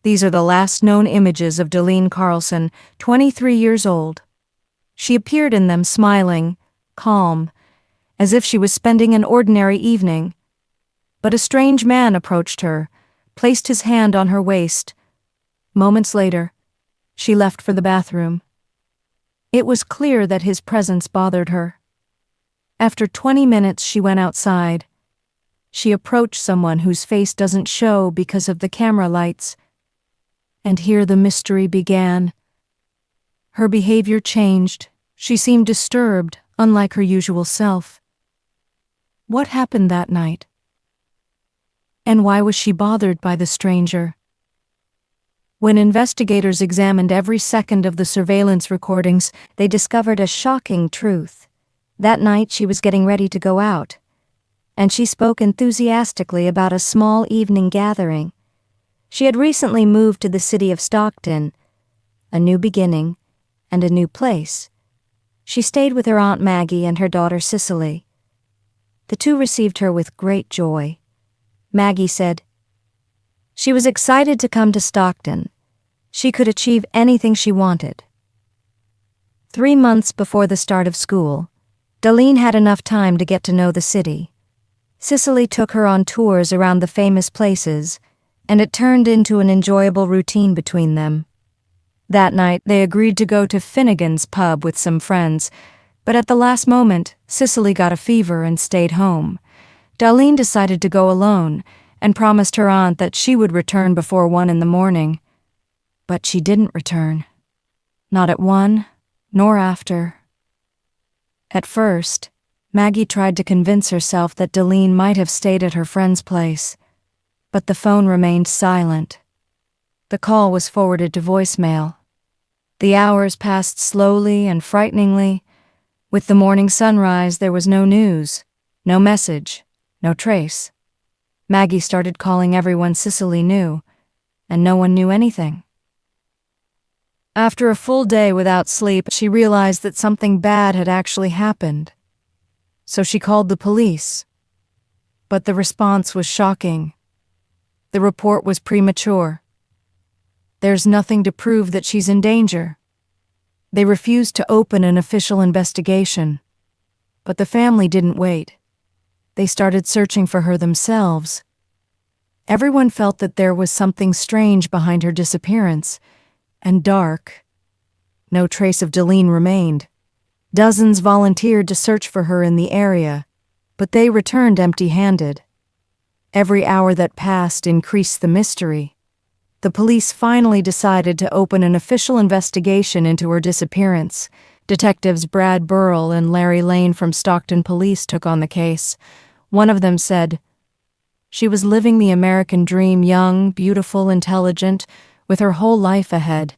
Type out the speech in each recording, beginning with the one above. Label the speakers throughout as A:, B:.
A: These are the last known images of Dalene Carlson, 23 years old. She appeared in them smiling, calm, as if she was spending an ordinary evening. But a strange man approached her, placed his hand on her waist. Moments later, she left for the bathroom. It was clear that his presence bothered her. After 20 minutes, she went outside. She approached someone whose face doesn't show because of the camera lights. And here the mystery began. Her behavior changed. She seemed disturbed, unlike her usual self. What happened that night? And why was she bothered by the stranger? When investigators examined every second of the surveillance recordings, they discovered a shocking truth. That night she was getting ready to go out, and she spoke enthusiastically about a small evening gathering. She had recently moved to the city of Stockton, a new beginning and a new place. She stayed with her Aunt Maggie and her daughter Cicely. The two received her with great joy. Maggie said she was excited to come to Stockton. She could achieve anything she wanted. 3 months before the start of school, Dalene had enough time to get to know the city. Cicely took her on tours around the famous places, and it turned into an enjoyable routine between them. That night, they agreed to go to Finnegan's pub with some friends, but at the last moment, Cicely got a fever and stayed home. Dalene decided to go alone and promised her aunt that she would return before 1 in the morning. But she didn't return. Not at 1, nor after. At first, Maggie tried to convince herself that Dalene might have stayed at her friend's place, but the phone remained silent. The call was forwarded to voicemail. The hours passed slowly and frighteningly. With the morning sunrise, there was no news, no message, no trace. Maggie started calling everyone Cicely knew, and no one knew anything. After a full day without sleep, she realized that something bad had actually happened. So she called the police. But the response was shocking. The report was premature. There's nothing to prove that she's in danger. They refused to open an official investigation. But the family didn't wait. They started searching for her themselves. Everyone felt that there was something strange behind her disappearance, and dark. No trace of Dalene remained. Dozens volunteered to search for her in the area, but they returned empty-handed. Every hour that passed increased the mystery. The police finally decided to open an official investigation into her disappearance. Detectives Brad Burrell and Larry Lane from Stockton Police took on the case. One of them said, "She was living the American dream, young, beautiful, intelligent, with her whole life ahead.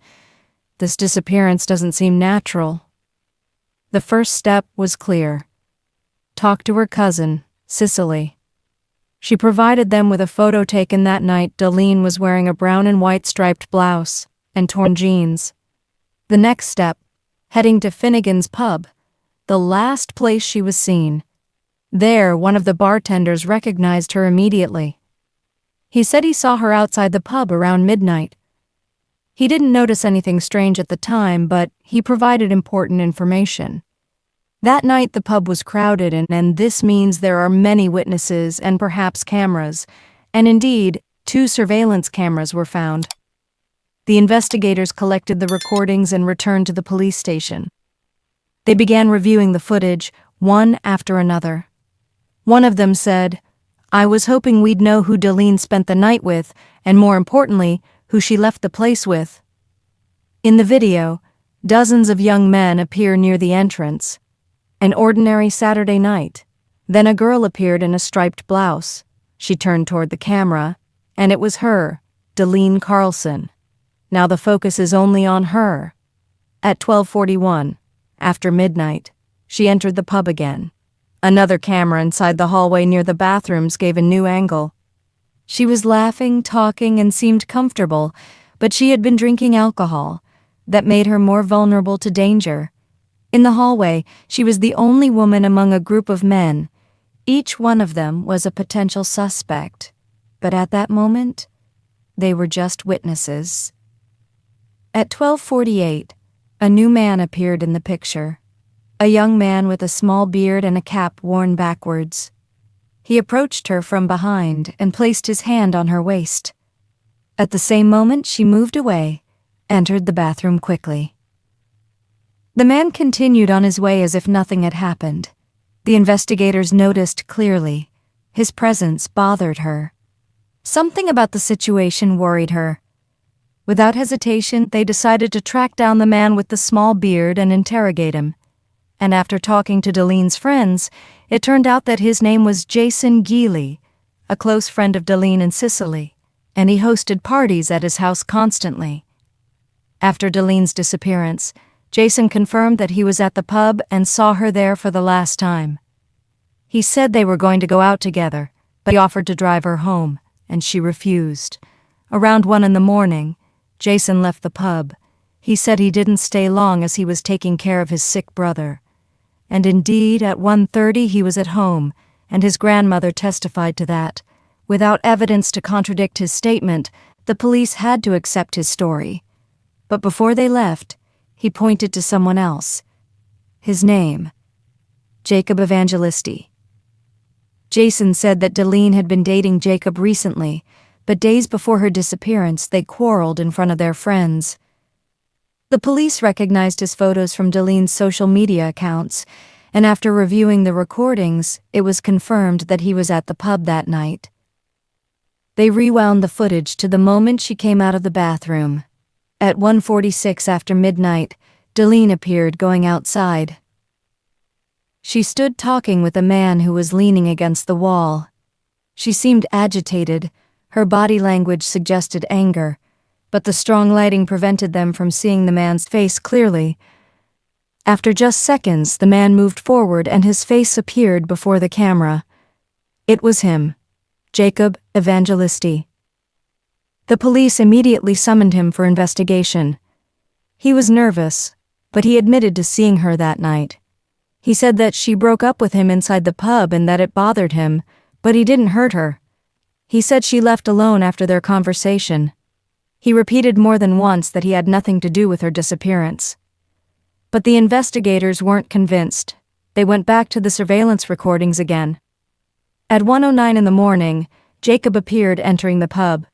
A: This disappearance doesn't seem natural." The first step was clear. Talk to her cousin, Cicely. She provided them with a photo taken that night. Dalene was wearing a brown and white striped blouse and torn jeans. The next step, heading to Finnegan's pub, the last place she was seen. There, one of the bartenders recognized her immediately. He said he saw her outside the pub around midnight. He didn't notice anything strange at the time, but he provided important information. That night the pub was crowded, and this means there are many witnesses and perhaps cameras, and indeed, 2 surveillance cameras were found. The investigators collected the recordings and returned to the police station. They began reviewing the footage, one after another. One of them said, "I was hoping we'd know who Dalene spent the night with, and more importantly, who she left the place with." In the video, dozens of young men appear near the entrance. An ordinary Saturday night. Then a girl appeared in a striped blouse. She turned toward the camera, and it was her, Dalene Carlson. Now the focus is only on her. At 12:41, after midnight, she entered the pub again. Another camera inside the hallway near the bathrooms gave a new angle. She was laughing, talking, and seemed comfortable, but she had been drinking alcohol. That made her more vulnerable to danger. In the hallway, she was the only woman among a group of men. Each one of them was a potential suspect. But at that moment, They were just witnesses. At 12:48, a new man appeared in the picture. A young man with a small beard and a cap worn backwards. He approached her from behind and placed his hand on her waist. At the same moment, she moved away, entered the bathroom quickly. The man continued on his way as if nothing had happened. The investigators noticed clearly. His presence bothered her. Something about the situation worried her. Without hesitation, they decided to track down the man with the small beard and interrogate him. And after talking to Dalene's friends, it turned out that his name was Jason Gily, a close friend of Dalene in Sicily, and he hosted parties at his house constantly. After Dalene's disappearance, Jason confirmed that he was at the pub and saw her there for the last time. He said they were going to go out together, but he offered to drive her home, and she refused. Around 1 a.m, Jason left the pub. He said he didn't stay long as he was taking care of his sick brother. And indeed, at 1:30 he was at home, and his grandmother testified to that. Without evidence to contradict his statement, the police had to accept his story. But before they left, he pointed to someone else. His name, Jacob Evangelisti. Jason said that Dalene had been dating Jacob recently, but days before her disappearance, they quarreled in front of their friends. The police recognized his photos from Dalene's social media accounts, and after reviewing the recordings, it was confirmed that he was at the pub that night. They rewound the footage to the moment she came out of the bathroom. At 1:46 after midnight, Dalene appeared going outside. She stood talking with a man who was leaning against the wall. She seemed agitated. Her body language suggested anger, but the strong lighting prevented them from seeing the man's face clearly. After just seconds, the man moved forward and his face appeared before the camera. It was him, Jacob Evangelisti. The police immediately summoned him for investigation. He was nervous, but he admitted to seeing her that night. He said that she broke up with him inside the pub and that it bothered him, but he didn't hurt her. He said she left alone after their conversation. He repeated more than once that he had nothing to do with her disappearance. But the investigators weren't convinced. They went back to the surveillance recordings again. At 1:09 a.m, Jacob appeared entering the pub.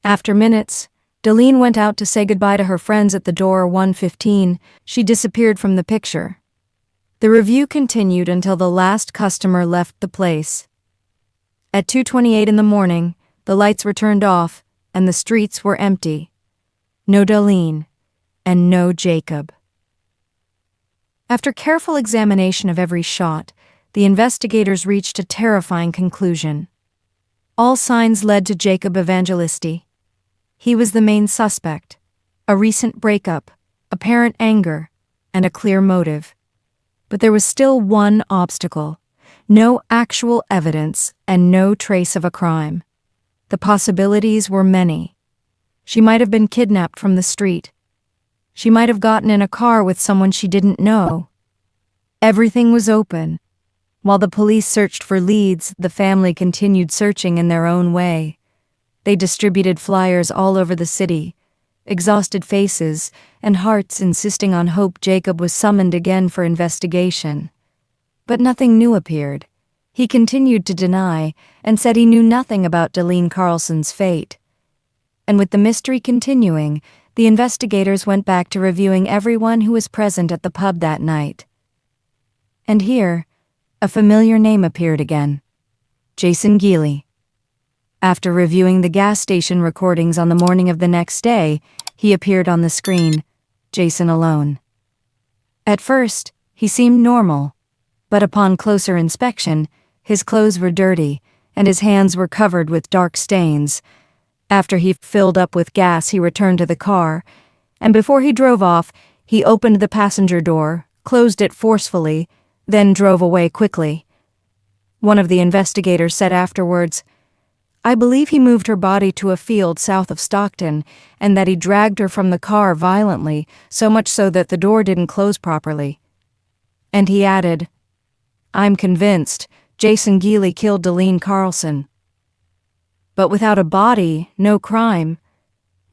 A: After minutes, Dalene went out to say goodbye to her friends at the door. 1:15, she disappeared from the picture. The review continued until the last customer left the place. At 2:28 a.m, the lights were turned off and the streets were empty. No Dalene and no Jacob. After careful examination of every shot, the investigators reached a terrifying conclusion. All signs led to Jacob Evangelisti. He was the main suspect. A recent breakup, apparent anger, and a clear motive. But there was still one obstacle: no actual evidence and no trace of a crime. The possibilities were many. She might have been kidnapped from the street. She might have gotten in a car with someone she didn't know. Everything was open. While the police searched for leads, the family continued searching in their own way. They distributed flyers all over the city, exhausted faces and hearts insisting on hope Jacob was summoned again for investigation. But nothing new appeared. He continued to deny and said he knew nothing about Dalene Carlson's fate. And with the mystery continuing, the investigators went back to reviewing everyone who was present at the pub that night. And here, a familiar name appeared again: Jason Gily. After reviewing the gas station recordings on the morning of the next day, he appeared on the screen, Jason alone. At first, he seemed normal, but upon closer inspection, his clothes were dirty and his hands were covered with dark stains. After he filled up with gas, he returned to the car, and before he drove off, he opened the passenger door, closed it forcefully, then drove away quickly. One of the investigators said afterwards, "I believe he moved her body to a field south of Stockton, and that he dragged her from the car violently, so much so that the door didn't close properly." And he added, "I'm convinced Jason Gily killed Dalene Carlson." But without a body, no crime.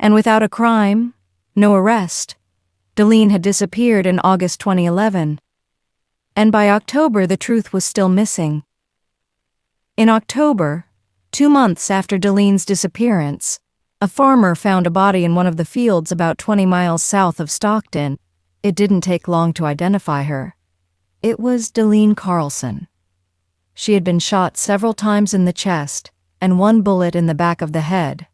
A: And without a crime, no arrest. Dalene had disappeared in August 2011. And by October, the truth was still missing. In October, 2 months after Dalene's disappearance, a farmer found a body in one of the fields about 20 miles south of Stockton. It didn't take long to identify her. It was Dalene Carlson. She had been shot several times in the chest and 1 bullet in the back of the head.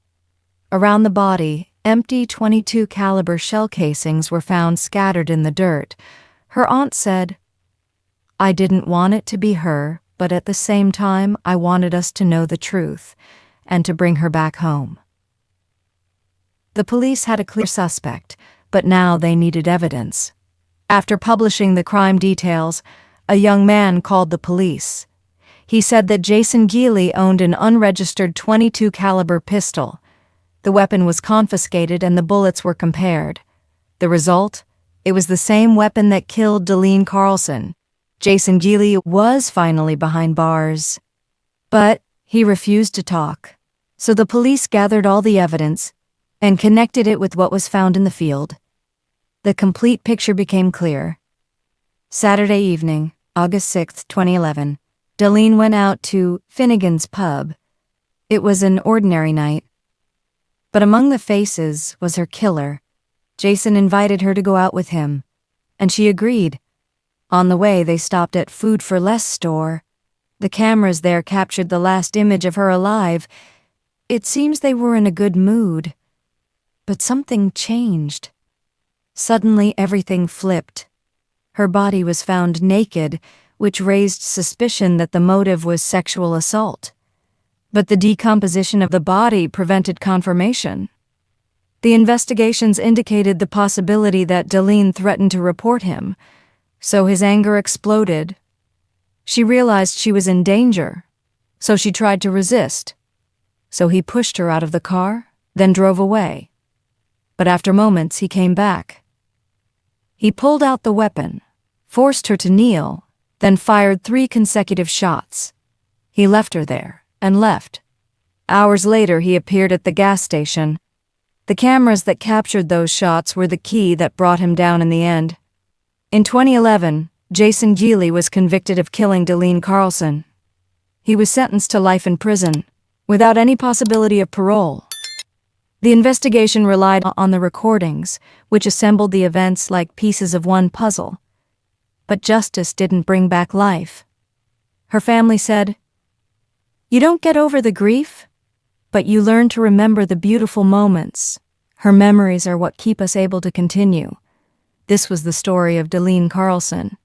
A: Around the body, empty .22 caliber shell casings were found scattered in the dirt. Her aunt said, "I didn't want it to be her, but at the same time I wanted us to know the truth and to bring her back home." The police had a clear suspect, but now they needed evidence. After publishing the crime details, a young man called the police. He said that Jason Gily owned an unregistered .22 caliber pistol. The weapon was confiscated and the bullets were compared. The result? It was the same weapon that killed Dalene Carlson. Jason Gily was finally behind bars. But he refused to talk. So the police gathered all the evidence and connected it with what was found in the field. The complete picture became clear. Saturday evening, August 6, 2011, Dalene went out to Finnegan's pub. It was an ordinary night. But among the faces was her killer. Jason invited her to go out with him, and she agreed. On the way, they stopped at Food for Less store. The cameras there captured the last image of her alive. It seems they were in a good mood. But something changed. Suddenly, everything flipped. Her body was found naked, which raised suspicion that the motive was sexual assault. But the decomposition of the body prevented confirmation. The investigations indicated the possibility that Dalene threatened to report him, so his anger exploded. She realized she was in danger, so she tried to resist. So he pushed her out of the car, then drove away. But after moments, he came back. He pulled out the weapon, forced her to kneel, then fired 3 consecutive shots. He left her there and left. Hours later, he appeared at the gas station. The cameras that captured those shots were the key that brought him down in the end. In 2011, Jason Gily was convicted of killing Dalene Carlson. He was sentenced to life in prison, without any possibility of parole. The investigation relied on the recordings, which assembled the events like pieces of one puzzle. But justice didn't bring back life. Her family said, "You don't get over the grief, but you learn to remember the beautiful moments. Her memories are what keep us able to continue." This was the story of Dalene Carlson.